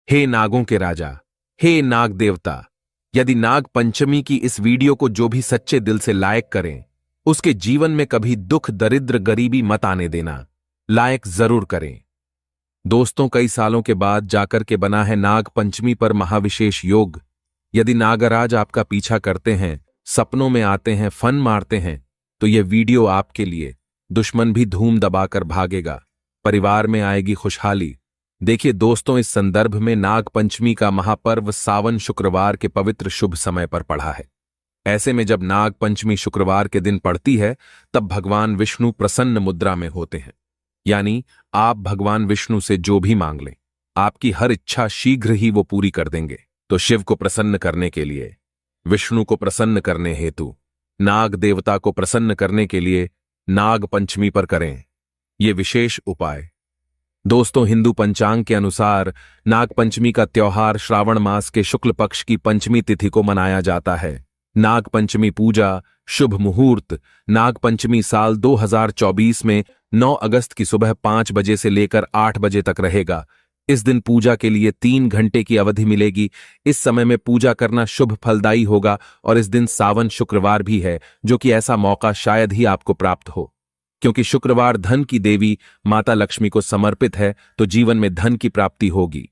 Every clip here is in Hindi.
हे नागों के राजा, हे नाग देवता, यदि नाग पंचमी की इस वीडियो को जो भी सच्चे दिल से लाइक करें, उसके जीवन में कभी दुख, दरिद्र, गरीबी मत आने देना। लाइक जरूर करें। दोस्तों, कई सालों के बाद जाकर के बना है नाग पंचमी पर महाविशेष योग। यदि नागराज आपका पीछा करते हैं, सपनों में आते हैं, फन मारते हैं, तो यह वीडियो आपके लिए। दुश्मन भी धूम दबाकर भागेगा, परिवार में आएगी खुशहाली। देखिए दोस्तों, इस संदर्भ में नाग पंचमी का महापर्व सावन शुक्रवार के पवित्र शुभ समय पर पड़ा है। ऐसे में जब नाग पंचमी शुक्रवार के दिन पड़ती है, तब भगवान विष्णु प्रसन्न मुद्रा में होते हैं। यानी आप भगवान विष्णु से जो भी मांग लें, आपकी हर इच्छा शीघ्र ही वो पूरी कर देंगे। तो शिव को प्रसन्न करने के लिए, विष्णु को प्रसन्न करने हेतु, नाग देवता को प्रसन्न करने के लिए नाग पंचमी पर करें ये विशेष उपाय। दोस्तों, हिंदू पंचांग के अनुसार नाग पंचमी का त्योहार श्रावण मास के शुक्ल पक्ष की पंचमी तिथि को मनाया जाता है। नाग पंचमी पूजा शुभ मुहूर्त नाग पंचमी साल 2024 में 9 अगस्त की सुबह 5 बजे से लेकर 8 बजे तक रहेगा। इस दिन पूजा के लिए 3 घंटे की अवधि मिलेगी। इस समय में पूजा करना शुभ फलदायी होगा और इस दिन सावन शुक्रवार भी है, जो कि ऐसा मौका शायद ही आपको प्राप्त हो, क्योंकि शुक्रवार धन की देवी माता लक्ष्मी को समर्पित है, तो जीवन में धन की प्राप्ति होगी।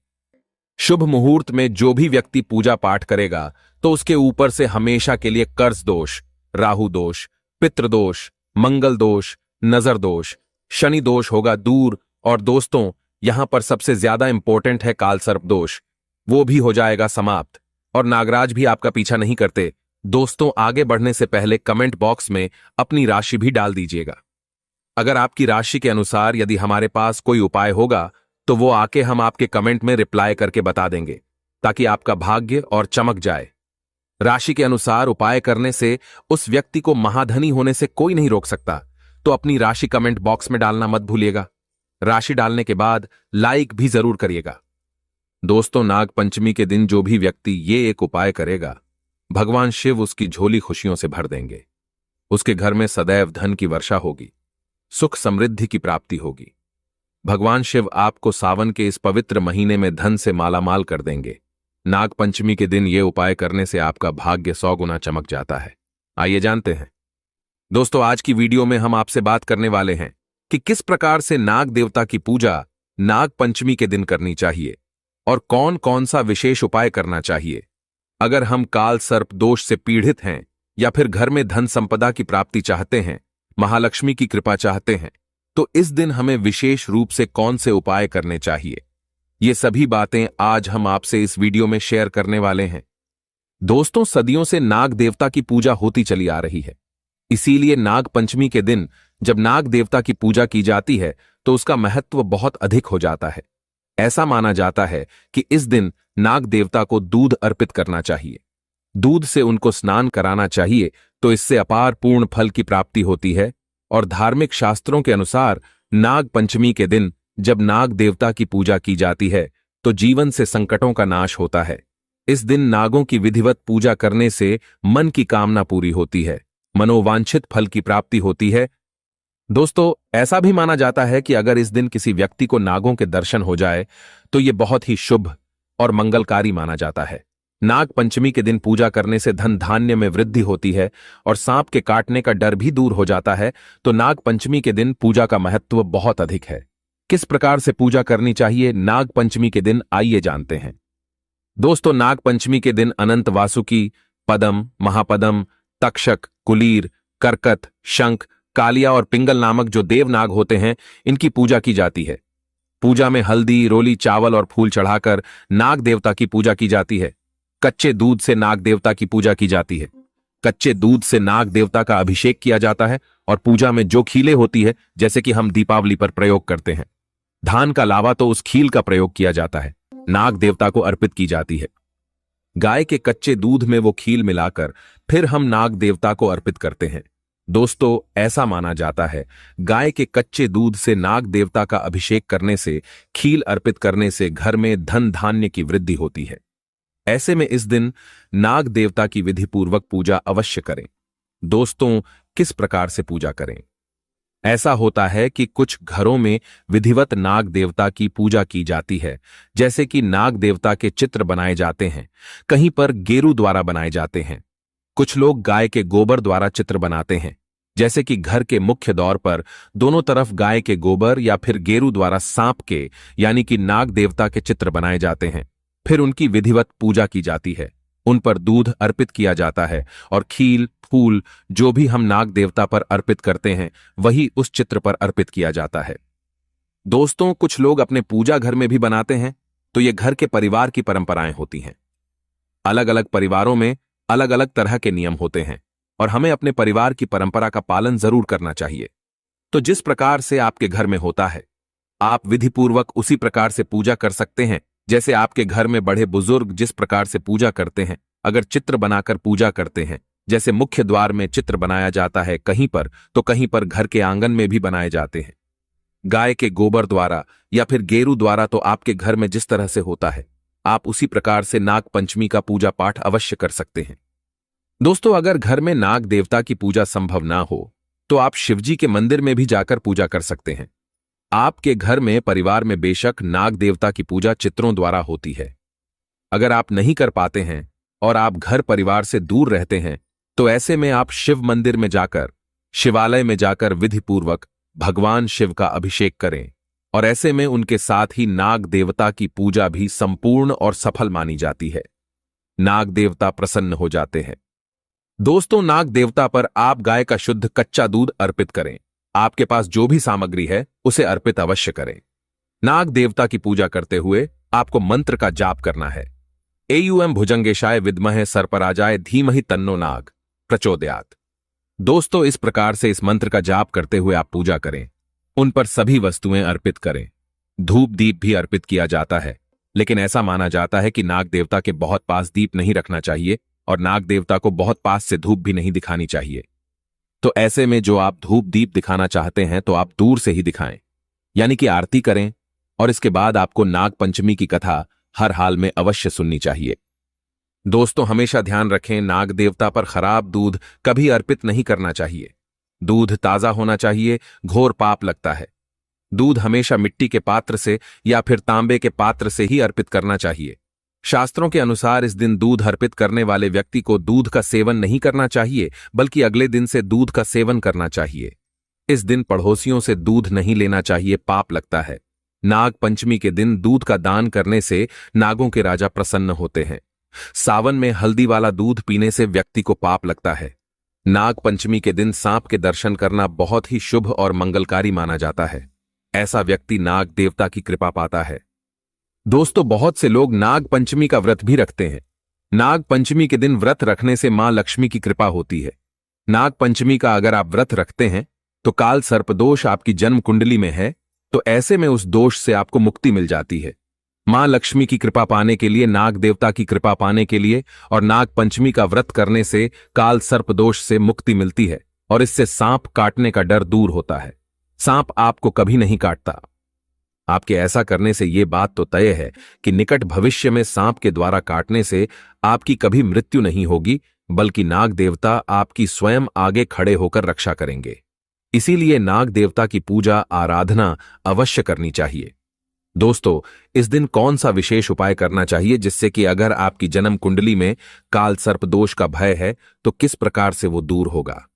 शुभ मुहूर्त में जो भी व्यक्ति पूजा पाठ करेगा, तो उसके ऊपर से हमेशा के लिए कर्ज दोष, राहु दोष, पितृदोष, मंगल दोष, नजर दोष, शनि दोष होगा दूर। और दोस्तों, यहां पर सबसे ज्यादा इंपॉर्टेंट है कालसर्प दोष, वो भी हो जाएगा समाप्त। और नागराज भी आपका पीछा नहीं करते। दोस्तों, आगे बढ़ने से पहले कमेंट बॉक्स में अपनी राशि भी डाल दीजिएगा। अगर आपकी राशि के अनुसार यदि हमारे पास कोई उपाय होगा, तो वो आके हम आपके कमेंट में रिप्लाई करके बता देंगे, ताकि आपका भाग्य और चमक जाए। राशि के अनुसार उपाय करने से उस व्यक्ति को महाधनी होने से कोई नहीं रोक सकता। तो अपनी राशि कमेंट बॉक्स में डालना मत भूलिएगा। राशि डालने के बाद लाइक भी जरूर करिएगा। दोस्तों, नाग पंचमी के दिन जो भी व्यक्ति ये एक उपाय करेगा, भगवान शिव उसकी झोली खुशियों से भर देंगे। उसके घर में सदैव धन की वर्षा होगी, सुख समृद्धि की प्राप्ति होगी। भगवान शिव आपको सावन के इस पवित्र महीने में धन से मालामाल कर देंगे। नाग पंचमी के दिन यह उपाय करने से आपका भाग्य 100 गुना चमक जाता है। आइए जानते हैं। दोस्तों, आज की वीडियो में हम आपसे बात करने वाले हैं कि किस प्रकार से नाग देवता की पूजा नाग पंचमी के दिन करनी चाहिए और कौन कौन सा विशेष उपाय करना चाहिए। अगर हम काल सर्प दोष से पीड़ित हैं या फिर घर में धन संपदा की प्राप्ति चाहते हैं, महालक्ष्मी की कृपा चाहते हैं, तो इस दिन हमें विशेष रूप से कौन से उपाय करने चाहिए, ये सभी बातें आज हम आपसे इस वीडियो में शेयर करने वाले हैं। दोस्तों, सदियों से नाग देवता की पूजा होती चली आ रही है। इसीलिए नाग पंचमी के दिन जब नाग देवता की पूजा की जाती है, तो उसका महत्व बहुत अधिक हो जाता है। ऐसा माना जाता है कि इस दिन नाग देवता को दूध अर्पित करना चाहिए, दूध से उनको स्नान कराना चाहिए, तो इससे अपार पूर्ण फल की प्राप्ति होती है। और धार्मिक शास्त्रों के अनुसार नाग पंचमी के दिन जब नाग देवता की पूजा की जाती है, तो जीवन से संकटों का नाश होता है। इस दिन नागों की विधिवत पूजा करने से मन की कामना पूरी होती है, मनोवांछित फल की प्राप्ति होती है। दोस्तों, ऐसा भी माना जाता है कि अगर इस दिन किसी व्यक्ति को नागों के दर्शन हो जाए, तो यह बहुत ही शुभ और मंगलकारी माना जाता है। नाग पंचमी के दिन पूजा करने से धन धान्य में वृद्धि होती है और सांप के काटने का डर भी दूर हो जाता है। तो नाग पंचमी के दिन पूजा का महत्व बहुत अधिक है। किस प्रकार से पूजा करनी चाहिए नाग पंचमी के दिन, आइए जानते हैं। दोस्तों, नाग पंचमी के दिन अनंत वासुकी, पदम, महापदम, तक्षक, कुलीर, करकत, शंख, कालिया और पिंगल नामक जो देवनाग होते हैं, इनकी पूजा की जाती है। पूजा में हल्दी, रोली, चावल और फूल चढ़ाकर नाग देवता की पूजा की जाती है। कच्चे दूध से नाग देवता की पूजा की जाती है। कच्चे दूध से नाग देवता का अभिषेक किया जाता है और पूजा में जो खीलें होती है, जैसे कि हम दीपावली पर प्रयोग करते हैं, धान का लावा, तो उस खील का प्रयोग किया जाता है, नाग देवता को अर्पित की जाती है। गाय के कच्चे दूध में वो खील मिलाकर फिर हम नाग देवता को अर्पित करते हैं। दोस्तों, ऐसा माना जाता है गाय के कच्चे दूध से नाग देवता का अभिषेक करने से, खील अर्पित करने से घर में धन धान्य की वृद्धि होती है। ऐसे में इस दिन नाग देवता की विधिपूर्वक पूजा अवश्य करें। दोस्तों, किस प्रकार से पूजा करें? ऐसा होता है कि कुछ घरों में विधिवत नाग देवता की पूजा की जाती है, जैसे कि नाग देवता के चित्र बनाए जाते हैं, कहीं पर गेरू द्वारा बनाए जाते हैं। कुछ लोग गाय के गोबर द्वारा चित्र बनाते हैं, जैसे कि घर के मुख्य द्वार पर दोनों तरफ गाय के गोबर या फिर गेरू द्वारा सांप के यानी कि नाग देवता के चित्र बनाए जाते हैं। फिर उनकी विधिवत पूजा की जाती है, उन पर दूध अर्पित किया जाता है और खील फूल जो भी हम नाग देवता पर अर्पित करते हैं वही उस चित्र पर अर्पित किया जाता है। दोस्तों, कुछ लोग अपने पूजा घर में भी बनाते हैं, तो ये घर के परिवार की परंपराएं होती हैं। अलग अलग परिवारों में अलग अलग तरह के नियम होते हैं और हमें अपने परिवार की परंपरा का पालन जरूर करना चाहिए। तो जिस प्रकार से आपके घर में होता है, आप विधिपूर्वक उसी प्रकार से पूजा कर सकते हैं जैसे आपके घर में बड़े बुजुर्ग जिस प्रकार से पूजा करते हैं। अगर चित्र बनाकर पूजा करते हैं, जैसे मुख्य द्वार में चित्र बनाया जाता है कहीं पर, तो कहीं पर घर के आंगन में भी बनाए जाते हैं गाय के गोबर द्वारा या फिर गेरू द्वारा। तो आपके घर में जिस तरह से होता है, आप उसी प्रकार से नाग पंचमी का पूजा पाठ अवश्य कर सकते हैं। दोस्तों, अगर घर में नाग देवता की पूजा संभव ना हो तो आप शिवजी के मंदिर में भी जाकर पूजा कर सकते हैं। आपके घर में परिवार में बेशक नाग देवता की पूजा चित्रों द्वारा होती है। अगर आप नहीं कर पाते हैं और आप घर परिवार से दूर रहते हैं, तो ऐसे में आप शिव मंदिर में जाकर, शिवालय में जाकर विधिपूर्वक भगवान शिव का अभिषेक करें और ऐसे में उनके साथ ही नाग देवता की पूजा भी संपूर्ण और सफल मानी जाती है। नाग देवता प्रसन्न हो जाते हैं। दोस्तों, नाग देवता पर आप गाय का शुद्ध कच्चा दूध अर्पित करें। आपके पास जो भी सामग्री है उसे अर्पित अवश्य करें। नाग देवता की पूजा करते हुए आपको मंत्र का जाप करना है। एयूएम भुजंगेशाय विद्महे सर्पराजाय धीमहि तन्नो नाग प्रचोदयात्। दोस्तों, इस प्रकार से इस मंत्र का जाप करते हुए आप पूजा करें। उन पर सभी वस्तुएं अर्पित करें। धूप दीप भी अर्पित किया जाता है, लेकिन ऐसा माना जाता है कि नाग देवता के बहुत पास दीप नहीं रखना चाहिए और नाग देवता को बहुत पास से धूप भी नहीं दिखानी चाहिए। तो ऐसे में जो आप धूप दीप दिखाना चाहते हैं तो आप दूर से ही दिखाएं, यानी कि आरती करें, और इसके बाद आपको नाग पंचमी की कथा हर हाल में अवश्य सुननी चाहिए। दोस्तों, हमेशा ध्यान रखें, नाग देवता पर खराब दूध कभी अर्पित नहीं करना चाहिए। दूध ताजा होना चाहिए, घोर पाप लगता है। दूध हमेशा मिट्टी के पात्र से या फिर तांबे के पात्र से ही अर्पित करना चाहिए। शास्त्रों के अनुसार इस दिन दूध अर्पित करने वाले व्यक्ति को दूध का सेवन नहीं करना चाहिए, बल्कि अगले दिन से दूध का सेवन करना चाहिए। इस दिन पड़ोसियों से दूध नहीं लेना चाहिए, पाप लगता है। नाग पंचमी के दिन दूध का दान करने से नागों के राजा प्रसन्न होते हैं। सावन में हल्दी वाला दूध पीने से व्यक्ति को पाप लगता है। नाग पंचमी के दिन सांप के दर्शन करना बहुत ही शुभ और मंगलकारी माना जाता है। ऐसा व्यक्ति नाग देवता की कृपा पाता है। दोस्तों, बहुत से लोग नाग पंचमी का व्रत भी रखते हैं। नाग पंचमी के दिन व्रत रखने से मां लक्ष्मी की कृपा होती है। नाग पंचमी का अगर आप व्रत रखते हैं तो काल सर्पदोष आपकी जन्म कुंडली में है, तो ऐसे में उस दोष से आपको मुक्ति मिल जाती है। मां लक्ष्मी की कृपा पाने के लिए, नाग देवता की कृपा पाने के लिए और नाग पंचमी का व्रत करने से काल सर्पदोष से मुक्ति मिलती है और इससे सांप काटने का डर दूर होता है। सांप आपको कभी नहीं काटता। आपके ऐसा करने से यह बात तो तय है कि निकट भविष्य में सांप के द्वारा काटने से आपकी कभी मृत्यु नहीं होगी, बल्कि नाग देवता आपकी स्वयं आगे खड़े होकर रक्षा करेंगे। इसीलिए नाग देवता की पूजा आराधना अवश्य करनी चाहिए। दोस्तों, इस दिन कौन सा विशेष उपाय करना चाहिए जिससे कि अगर आपकी जन्म कुंडली में काल सर्प दोष का भय है तो किस प्रकार से वो दूर होगा।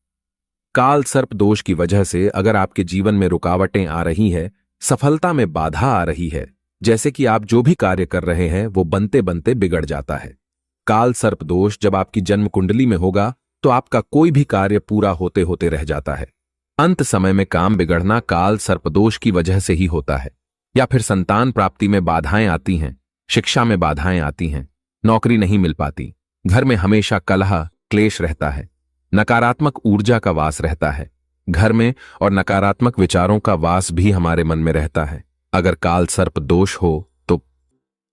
काल सर्प दोष की वजह से अगर आपके जीवन में रुकावटें आ रही है, सफलता में बाधा आ रही है, जैसे कि आप जो भी कार्य कर रहे हैं वो बनते बनते बिगड़ जाता है। काल सर्प दोष जब आपकी जन्म कुंडली में होगा तो आपका कोई भी कार्य पूरा होते होते रह जाता है। अंत समय में काम बिगड़ना काल सर्पदोष की वजह से ही होता है। या फिर संतान प्राप्ति में बाधाएं आती हैं, शिक्षा में बाधाएं आती हैं, नौकरी नहीं मिल पाती, घर में हमेशा कलह क्लेश रहता है, नकारात्मक ऊर्जा का वास रहता है, घर में और नकारात्मक विचारों का वास भी हमारे मन में रहता है अगर काल सर्प दोष हो तो।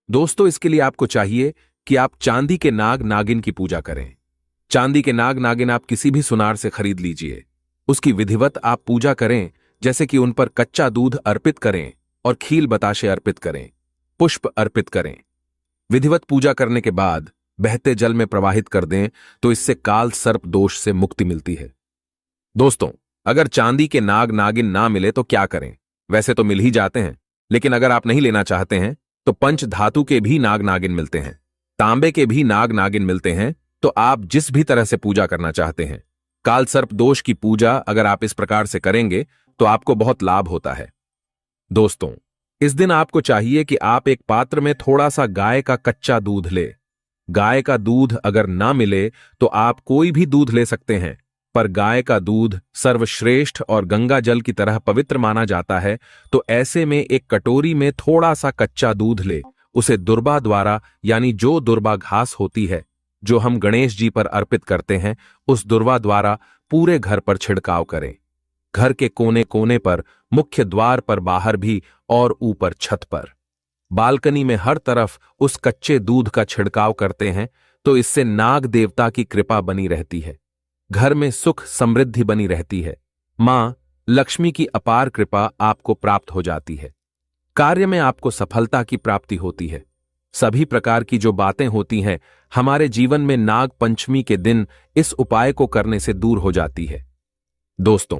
दोस्तों, इसके लिए आपको चाहिए कि आप चांदी के नाग नागिन की पूजा करें। चांदी के नाग नागिन आप किसी भी सुनार से खरीद लीजिए, उसकी विधिवत आप पूजा करें, जैसे कि उन पर कच्चा दूध अर्पित करें और खील बताशे अर्पित करें, पुष्प अर्पित करें। विधिवत पूजा करने के बाद बहते जल में प्रवाहित कर दें तो इससे काल सर्प दोष से मुक्ति मिलती है। दोस्तों, अगर चांदी के नाग नागिन ना मिले तो क्या करें? वैसे तो मिल ही जाते हैं, लेकिन अगर आप नहीं लेना चाहते हैं तो पंच धातु के भी नाग नागिन मिलते हैं, तांबे के भी नाग नागिन मिलते हैं। तो आप जिस भी तरह से पूजा करना चाहते हैं, काल सर्प दोष की पूजा अगर आप इस प्रकार से करेंगे तो आपको बहुत लाभ होता है। दोस्तों, इस दिन आपको चाहिए कि आप एक पात्र में थोड़ा सा गाय का कच्चा दूध ले। गाय का दूध अगर ना मिले तो आप कोई भी दूध ले सकते हैं, पर गाय का दूध सर्वश्रेष्ठ और गंगा जल की तरह पवित्र माना जाता है। तो ऐसे में एक कटोरी में थोड़ा सा कच्चा दूध ले, उसे दुर्बा द्वारा, यानी जो दुर्बा घास होती है जो हम गणेश जी पर अर्पित करते हैं, उस दुर्वा द्वारा पूरे घर पर छिड़काव करें। घर के कोने कोने पर, मुख्य द्वार पर, बाहर भी और ऊपर छत पर, बालकनी में हर तरफ उस कच्चे दूध का छिड़काव करते हैं। तो इससे नाग देवता की कृपा बनी रहती है, घर में सुख समृद्धि बनी रहती है, मां लक्ष्मी की अपार कृपा आपको प्राप्त हो जाती है, कार्य में आपको सफलता की प्राप्ति होती है। सभी प्रकार की जो बातें होती हैं हमारे जीवन में नाग पंचमी के दिन इस उपाय को करने से दूर हो जाती है। दोस्तों,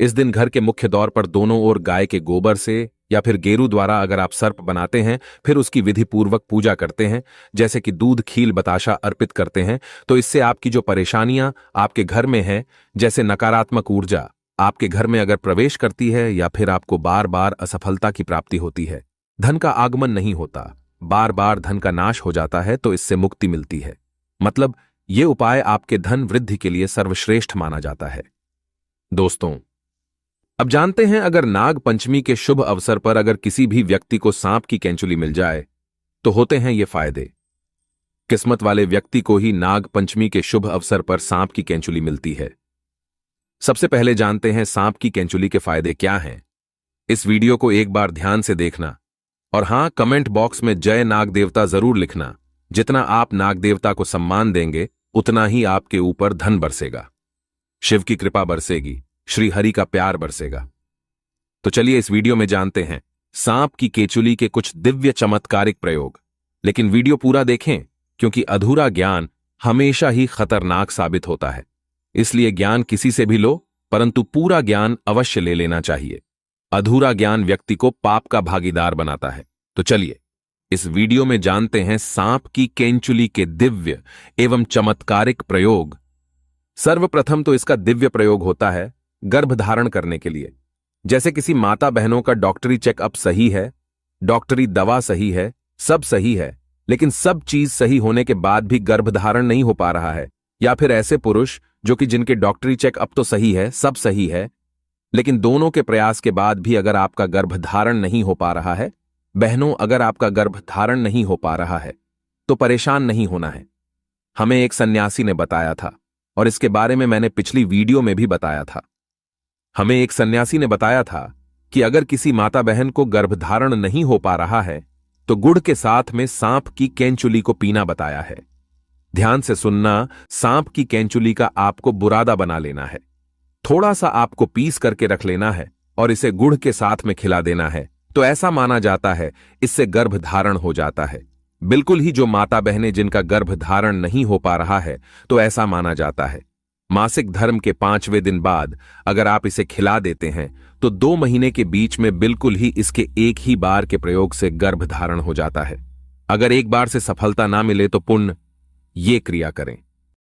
इस दिन घर के मुख्य द्वार पर दोनों ओर गाय के गोबर से या फिर गेरू द्वारा अगर आप सर्प बनाते हैं, फिर उसकी विधि पूर्वक पूजा करते हैं, जैसे कि दूध खील बताशा अर्पित करते हैं, तो इससे आपकी जो परेशानियां आपके घर में हैं, जैसे नकारात्मक ऊर्जा आपके घर में अगर प्रवेश करती है, या फिर आपको बार बार असफलता की प्राप्ति होती है, धन का आगमन नहीं होता, बार बार धन का नाश हो जाता है, तो इससे मुक्ति मिलती है। मतलब ये उपाय आपके धन वृद्धि के लिए सर्वश्रेष्ठ माना जाता है। दोस्तों, अब जानते हैं अगर नाग पंचमी के शुभ अवसर पर अगर किसी भी व्यक्ति को सांप की केंचुली मिल जाए तो होते हैं ये फायदे। किस्मत वाले व्यक्ति को ही नाग पंचमी के शुभ अवसर पर सांप की केंचुली मिलती है। सबसे पहले जानते हैं सांप की केंचुली के फायदे क्या हैं। इस वीडियो को एक बार ध्यान से देखना, और हां, कमेंट बॉक्स में जय नाग देवता जरूर लिखना। जितना आप नाग देवता को सम्मान देंगे उतना ही आपके ऊपर धन बरसेगा, शिव की कृपा बरसेगी, श्री हरि का प्यार बरसेगा। तो चलिए इस वीडियो में जानते हैं सांप की केंचुली के कुछ दिव्य चमत्कारिक प्रयोग। लेकिन वीडियो पूरा देखें, क्योंकि अधूरा ज्ञान हमेशा ही खतरनाक साबित होता है। इसलिए ज्ञान किसी से भी लो, परंतु पूरा ज्ञान अवश्य ले लेना चाहिए। अधूरा ज्ञान व्यक्ति को पाप का भागीदार बनाता है। तो चलिए इस वीडियो में जानते हैं सांप की केंचुली के दिव्य एवं चमत्कारिक प्रयोग। सर्वप्रथम तो इसका दिव्य प्रयोग होता है गर्भ धारण करने के लिए। जैसे किसी माता बहनों का डॉक्टरी चेकअप सही है, डॉक्टरी दवा सही है, सब सही है, लेकिन सब चीज सही होने के बाद भी गर्भधारण नहीं हो पा रहा है, या फिर ऐसे पुरुष जो कि जिनके डॉक्टरी चेकअप तो सही है, सब सही है, लेकिन दोनों के प्रयास के बाद भी अगर आपका गर्भधारण नहीं हो पा रहा है, बहनों अगर आपका गर्भधारण नहीं हो पा रहा है तो परेशान नहीं होना है। हमें एक सन्यासी ने बताया था, और इसके बारे में मैंने पिछली वीडियो में भी बताया था। हमें एक सन्यासी ने बताया था कि अगर किसी माता बहन को गर्भधारण नहीं हो पा रहा है तो गुड़ के साथ में सांप की केंचुली को पीना बताया है। ध्यान से सुनना, सांप की केंचुली का आपको बुरादा बना लेना है, थोड़ा सा आपको पीस करके रख लेना है और इसे गुड़ के साथ में खिला देना है। तो ऐसा माना जाता है इससे गर्भधारण हो जाता है। बिल्कुल ही जो माता बहनें जिनका गर्भधारण नहीं हो पा रहा है, तो ऐसा माना जाता है मासिक धर्म के 5वें दिन बाद अगर आप इसे खिला देते हैं तो 2 महीने के बीच में बिल्कुल ही इसके एक ही बार के प्रयोग से गर्भधारण हो जाता है। अगर एक बार से सफलता ना मिले तो पुण्य ये क्रिया करें।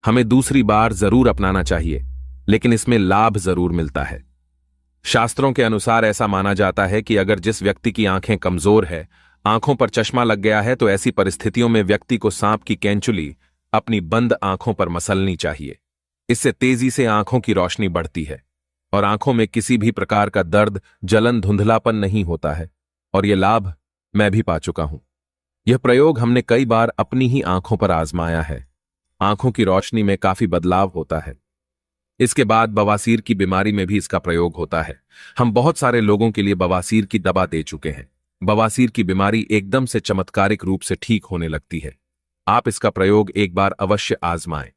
हमें दूसरी बार जरूर अपनाना चाहिए, लेकिन इसमें लाभ जरूर मिलता है। शास्त्रों के अनुसार ऐसा माना जाता है कि अगर जिस व्यक्ति की आंखें कमजोर है, आंखों पर चश्मा लग गया है, तो ऐसी परिस्थितियों में व्यक्ति को सांप की केंचुली अपनी बंद आंखों पर मसलनी चाहिए। इससे तेजी से आंखों की रोशनी बढ़ती है और आंखों में किसी भी प्रकार का दर्द, जलन, धुंधलापन नहीं होता है। और यह लाभ मैं भी पा चुका हूं। यह प्रयोग हमने कई बार अपनी ही आंखों पर आजमाया है। आंखों की रोशनी में काफी बदलाव होता है। इसके बाद बवासीर की बीमारी में भी इसका प्रयोग होता है। हम बहुत सारे लोगों के लिए बवासीर की दवा दे चुके हैं। बवासीर की बीमारी एकदम से चमत्कारिक रूप से ठीक होने लगती है। आप इसका प्रयोग एक बार अवश्य आजमाएं।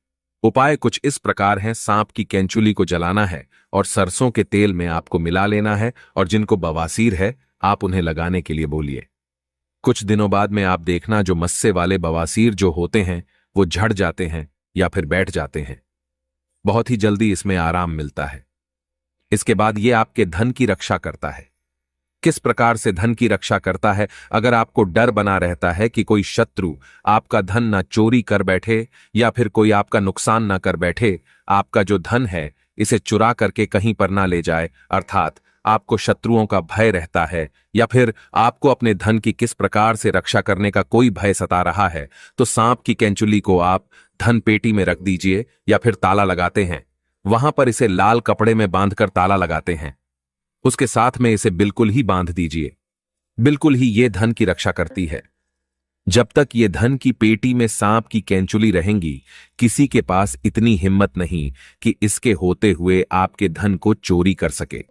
उपाय कुछ इस प्रकार हैं। सांप की केंचुली को जलाना है और सरसों के तेल में आपको मिला लेना है, और जिनको बवासीर है आप उन्हें लगाने के लिए बोलिए। कुछ दिनों बाद में आप देखना जो मस्से वाले बवासीर जो होते हैं वो झड़ जाते हैं या फिर बैठ जाते हैं। बहुत ही जल्दी इसमें आराम मिलता है। इसके बाद ये आपके धन की रक्षा करता है। किस प्रकार से धन की रक्षा करता है? अगर आपको डर बना रहता है कि कोई शत्रु आपका धन ना चोरी कर बैठे या फिर कोई आपका नुकसान ना कर बैठे, आपका जो धन है इसे चुरा करके कहीं पर ना ले जाए, अर्थात आपको शत्रुओं का भय रहता है, या फिर आपको अपने धन की किस प्रकार से रक्षा करने का कोई भय सता रहा है, तो सांप की केंचुली को आप धन पेटी में रख दीजिए या फिर ताला लगाते हैं, वहां पर इसे लाल कपड़े में बांधकर ताला लगाते हैं, उसके साथ में इसे बिल्कुल ही बांध दीजिए। बिल्कुल ही ये धन की रक्षा करती है। जब तक ये धन की पेटी में सांप की केंचुली रहेंगी, किसी के पास इतनी हिम्मत नहीं कि इसके होते हुए आपके धन को चोरी कर सके,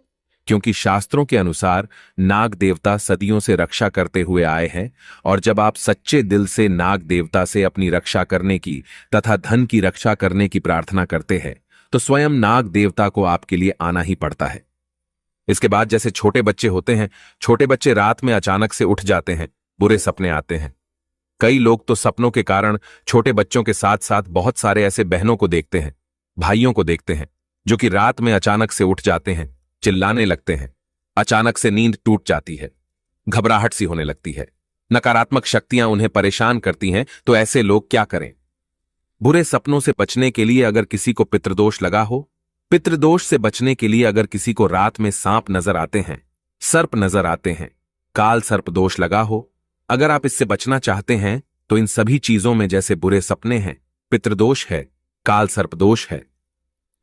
क्योंकि शास्त्रों के अनुसार नाग देवता सदियों से रक्षा करते हुए आए हैं, और जब आप सच्चे दिल से नाग देवता से अपनी रक्षा करने की तथा धन की रक्षा करने की प्रार्थना करते हैं, तो स्वयं नाग देवता को आपके लिए आना ही पड़ता है। इसके बाद जैसे छोटे बच्चे होते हैं, छोटे बच्चे रात में अचानक से उठ जाते हैं, बुरे सपने आते हैं। कई लोग तो सपनों के कारण छोटे बच्चों के साथ साथ बहुत सारे ऐसे बहनों को देखते हैं, भाइयों को देखते हैं, जो कि रात में अचानक से उठ जाते हैं, चिल्लाने लगते हैं, अचानक से नींद टूट जाती है, घबराहट सी होने लगती है, नकारात्मक शक्तियां उन्हें परेशान करती हैं। तो ऐसे लोग क्या करें? बुरे सपनों से बचने के लिए अगर किसी को पितृदोष लगा हो, पितृदोष से बचने के लिए अगर किसी को रात में सांप नजर आते हैं, सर्प नजर आते हैं, काल सर्प दोष लगा हो, अगर आप इससे बचना चाहते हैं तो इन सभी चीजों में जैसे बुरे सपने हैं, पितृदोष है, काल सर्प दोष है,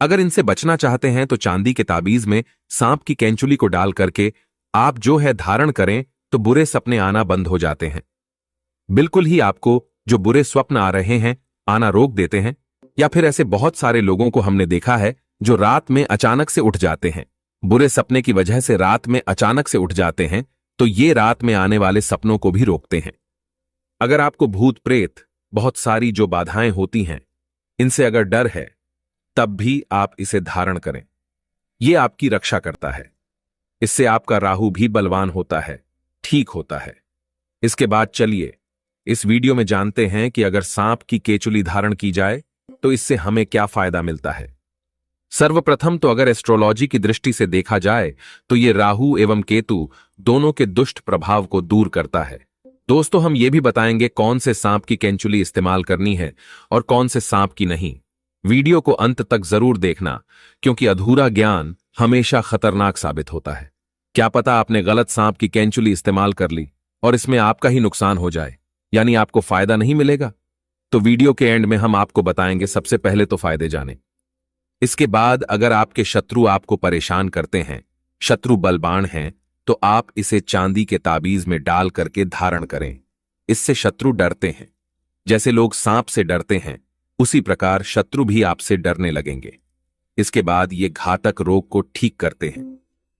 अगर इनसे बचना चाहते हैं तो चांदी के ताबीज में सांप की केंचुली को डाल करके आप जो है धारण करें, तो बुरे सपने आना बंद हो जाते हैं। बिल्कुल ही आपको जो बुरे स्वप्न आ रहे हैं आना रोक देते हैं। या फिर ऐसे बहुत सारे लोगों को हमने देखा है जो रात में अचानक से उठ जाते हैं, बुरे सपने की वजह से रात में अचानक से उठ जाते हैं, तो ये रात में आने वाले सपनों को भी रोकते हैं। अगर आपको भूत प्रेत, बहुत सारी जो बाधाएं होती हैं, इनसे अगर डर है, तब भी आप इसे धारण करें, यह आपकी रक्षा करता है। इससे आपका राहु भी बलवान होता है, ठीक होता है। इसके बाद चलिए इस वीडियो में जानते हैं कि अगर सांप की केचुली धारण की जाए तो इससे हमें क्या फायदा मिलता है। सर्वप्रथम तो अगर एस्ट्रोलॉजी की दृष्टि से देखा जाए तो ये राहु एवं केतु दोनों के दुष्ट प्रभाव को दूर करता है। दोस्तों, हम ये भी बताएंगे कौन से सांप की केंचुली इस्तेमाल करनी है और कौन से सांप की नहीं। वीडियो को अंत तक जरूर देखना, क्योंकि अधूरा ज्ञान हमेशा खतरनाक साबित होता है। क्या पता आपने गलत सांप की केंचुली इस्तेमाल कर ली और इसमें आपका ही नुकसान हो जाए, यानी आपको फायदा नहीं मिलेगा। तो वीडियो के एंड में हम आपको बताएंगे सबसे पहले तो फायदे जाने। इसके बाद अगर आपके शत्रु आपको परेशान करते हैं, शत्रु बलवान हैं, तो आप इसे चांदी के ताबीज में डाल करके धारण करें। इससे शत्रु डरते हैं। जैसे लोग सांप से डरते हैं, उसी प्रकार शत्रु भी आपसे डरने लगेंगे। इसके बाद ये घातक रोग को ठीक करते हैं।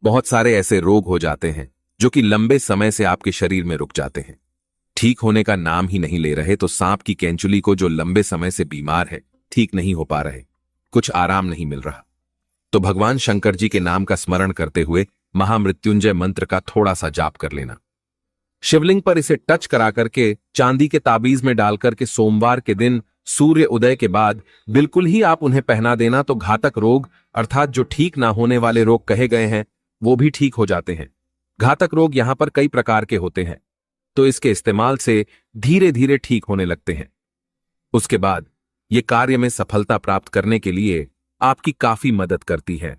बहुत सारे ऐसे रोग हो जाते हैं जो कि लंबे समय से आपके शरीर में रुक जाते हैं, ठीक होने का नाम ही नहीं ले रहे। तो सांप की केंचुली को जो लंबे समय से बीमार है, ठीक नहीं हो पा रहे, कुछ आराम नहीं मिल रहा, तो भगवान शंकर जी के नाम का स्मरण करते हुए महामृत्युंजय मंत्र का थोड़ा सा जाप कर लेना। शिवलिंग पर इसे टच करा करके चांदी के ताबीज में डालकर के सोमवार के दिन सूर्य उदय के बाद बिल्कुल ही आप उन्हें पहना देना, तो घातक रोग अर्थात जो ठीक ना होने वाले रोग कहे गए हैं वो भी ठीक हो जाते हैं। घातक रोग यहां पर कई प्रकार के होते हैं, तो इसके इस्तेमाल से धीरे धीरे ठीक होने लगते हैं। उसके बाद ये कार्य में सफलता प्राप्त करने के लिए आपकी काफी मदद करती है।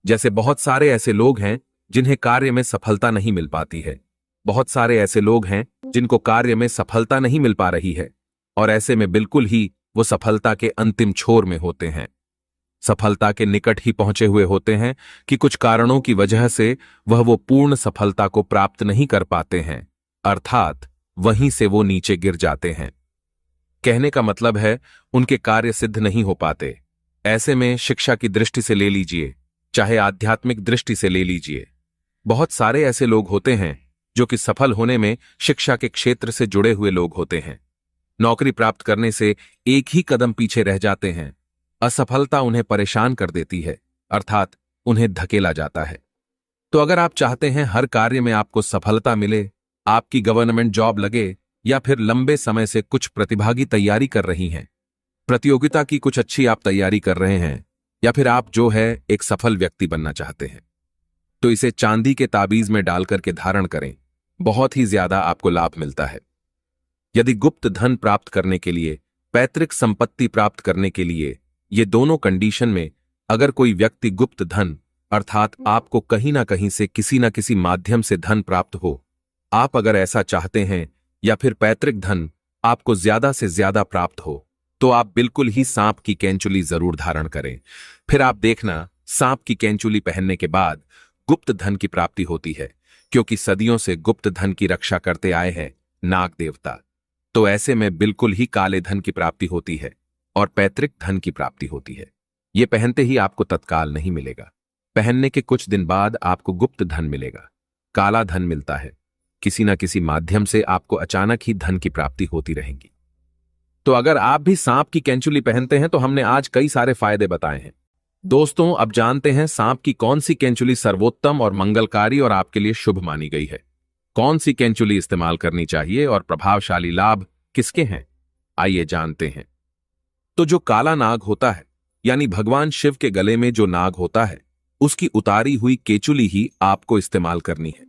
जैसे बहुत सारे ऐसे लोग हैं जिन्हें कार्य में सफलता नहीं मिल पाती है, बहुत सारे ऐसे लोग हैं जिनको कार्य में सफलता नहीं मिल पा रही है, और ऐसे में बिल्कुल ही वो सफलता के अंतिम छोर में होते हैं, सफलता के निकट ही पहुंचे हुए होते हैं कि कुछ कारणों की वजह से वह वो पूर्ण सफलता को प्राप्त नहीं कर पाते हैं, अर्थात वहीं से वो नीचे गिर जाते हैं। कहने का मतलब है उनके कार्य सिद्ध नहीं हो पाते। ऐसे में शिक्षा की दृष्टि से ले लीजिए, चाहे आध्यात्मिक दृष्टि से ले लीजिए, बहुत सारे ऐसे लोग होते हैं जो कि सफल होने में शिक्षा के क्षेत्र से जुड़े हुए लोग होते हैं। नौकरी प्राप्त करने से एक ही कदम पीछे रह जाते हैं, असफलता उन्हें परेशान कर देती है, अर्थात उन्हें धकेला जाता है। तो अगर आप चाहते हैं हर कार्य में आपको सफलता मिले, आपकी गवर्नमेंट जॉब लगे, या फिर लंबे समय से कुछ प्रतिभागी तैयारी कर रही हैं, प्रतियोगिता की कुछ अच्छी आप तैयारी कर रहे हैं, या फिर आप जो है एक सफल व्यक्ति बनना चाहते हैं, तो इसे चांदी के ताबीज में डालकर के धारण करें, बहुत ही ज्यादा आपको लाभ मिलता है। यदि गुप्त धन प्राप्त करने के लिए, पैतृक संपत्ति प्राप्त करने के लिए, ये दोनों कंडीशन में अगर कोई व्यक्ति गुप्त धन अर्थात आपको कहीं ना कहीं से किसी ना किसी माध्यम से धन प्राप्त हो, आप अगर ऐसा चाहते हैं, या फिर पैतृक धन आपको ज्यादा से ज्यादा प्राप्त हो, तो आप बिल्कुल ही सांप की कैंचुली जरूर धारण करें। फिर आप देखना, सांप की कैंचुली पहनने के बाद गुप्त धन की प्राप्ति होती है, क्योंकि सदियों से गुप्त धन की रक्षा करते आए हैं नाग देवता। तो ऐसे में बिल्कुल ही काले धन की प्राप्ति होती है और पैतृक धन की प्राप्ति होती है। यह पहनते ही आपको तत्काल नहीं मिलेगा, पहनने के कुछ दिन बाद आपको गुप्त धन मिलेगा, काला धन मिलता है। किसी न किसी माध्यम से आपको अचानक ही धन की प्राप्ति होती रहेगी। तो अगर आप भी सांप की कैंचुली पहनते हैं तो हमने आज कई सारे फायदे बताए हैं। दोस्तों, अब जानते हैं सांप की कौन सी कैंचुली सर्वोत्तम और मंगलकारी और आपके लिए शुभ मानी गई है। कौन सी कैंचुली इस्तेमाल करनी चाहिए और प्रभावशाली लाभ किसके हैं, आइए जानते हैं। तो जो काला नाग होता है, यानी भगवान शिव के गले में जो नाग होता है, उसकी उतारी हुई केचुली ही आपको इस्तेमाल करनी है।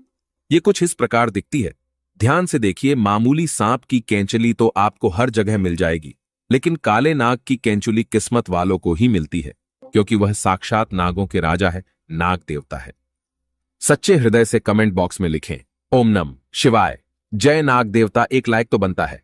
ये कुछ इस प्रकार दिखती है, ध्यान से देखिए। मामूली सांप की कैंचुली तो आपको हर जगह मिल जाएगी, लेकिन काले नाग की कैंचुली किस्मत वालों को ही मिलती है, क्योंकि वह साक्षात नागों के राजा है, नाग देवता है। सच्चे हृदय से कमेंट बॉक्स में लिखें ओम नम शिवाय, जय नाग देवता। एक लाइक तो बनता है।